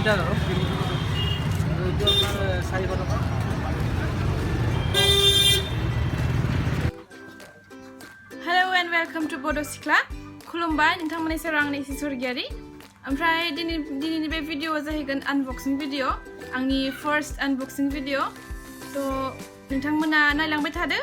Hello and welcome to Bodo Sikhwla. खुलुमबाय नोंथांमोननि सेराव आंनि एसे सरगियारि ओमफ्राय दिनैनि बे भिडिअआ जाहैगोन आनबक्सिं भिडिअ आंनि फार्स्ट आनबक्सिं भिडिअ थ' नोंथांमोना नायलांबाय थादो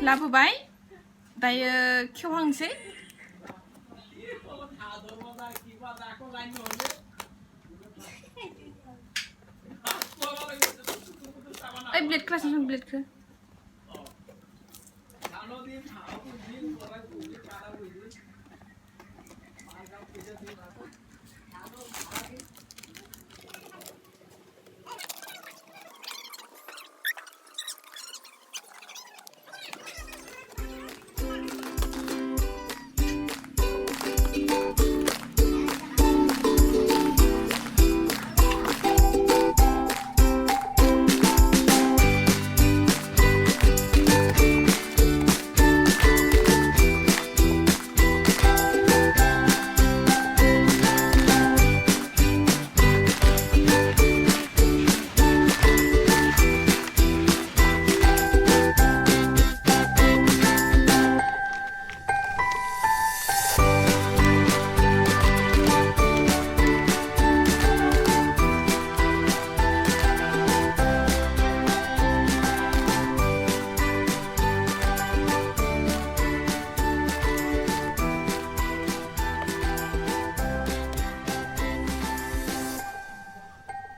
लाबोबाय दायो खेवहांसै ओइ ब्लेड क्लास नों ब्लेडखौ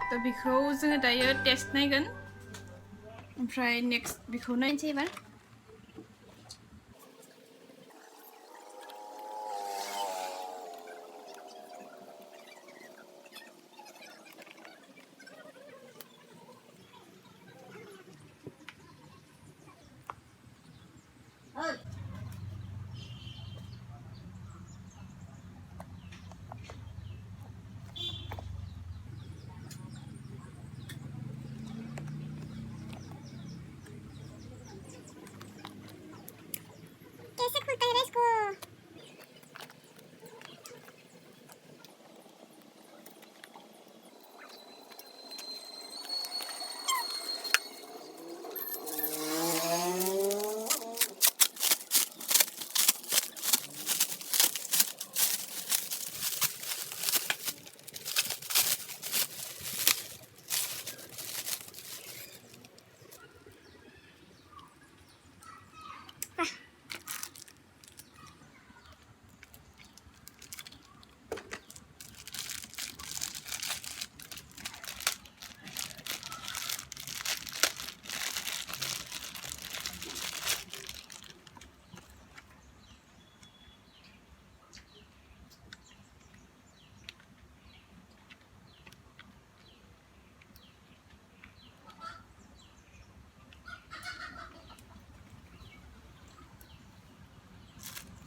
थ' बेखौ जोङो दायो टेस्ट नायगोन ओमफ्राय नेक्स्ट बेखौ नायनोसै एबार कैसे खुलता है इसको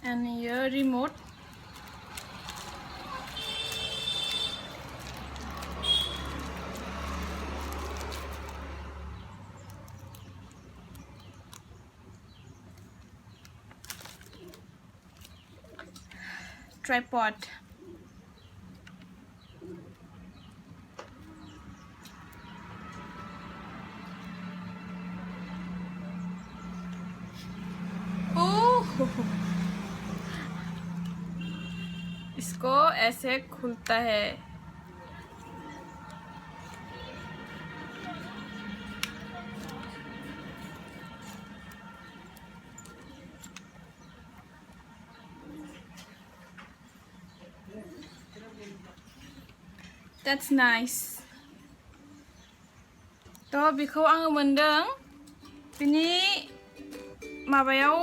and here remote tripod इसको ऐसे खुलता है That's nice. थ' बेखौ आङो मोनदों बिनि माबायाव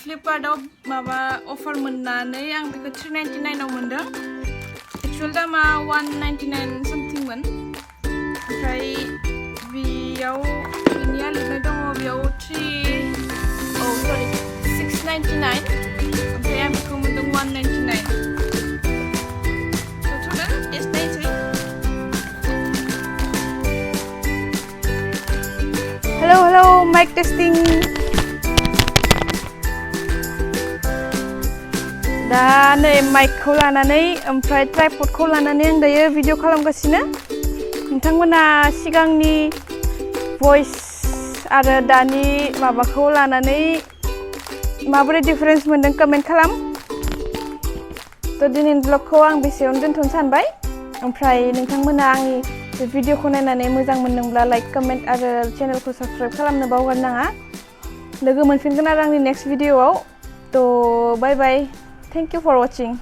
फ्लिपकार्टआव माबा अफार मोननानै आं बेखौ 399 आव मोनदों एक्चुअल दामा 199 समथिंमोन ओमफ्राय बेयाव बिनिया लिरनाय दङ बेयाव 699 ओमफ्राय आं बेखौ मोनदों 199 Hello, mic testing. दा नै माइकखौ लानानै ओमफ्राय ट्राइपडखौ लानानै आं दायो भिडिअ खालामगासिनो नोंथांमोना सिगांनि भइस आरो दानि माबाखौ लानानै माबोरै डिफारेन्स मोनदों कमेन्ट खालाम थ' दिनैनि ब्लगखौ आं बेसेयावनो दोनथ'नो सानबाय ओमफ्राय नोंथांमोना आंनि बे भिडिअखौ नायनानै मोजां मोनदोंब्ला लाइक कमेन्ट आरो चेनेलखौ साबस्क्राइब खालामनो बावगारनाङा लोगो मोनफिनगोन आरो आंनि नेक्स्ट भिडिअआव थ' bye bye thank you for वाचिं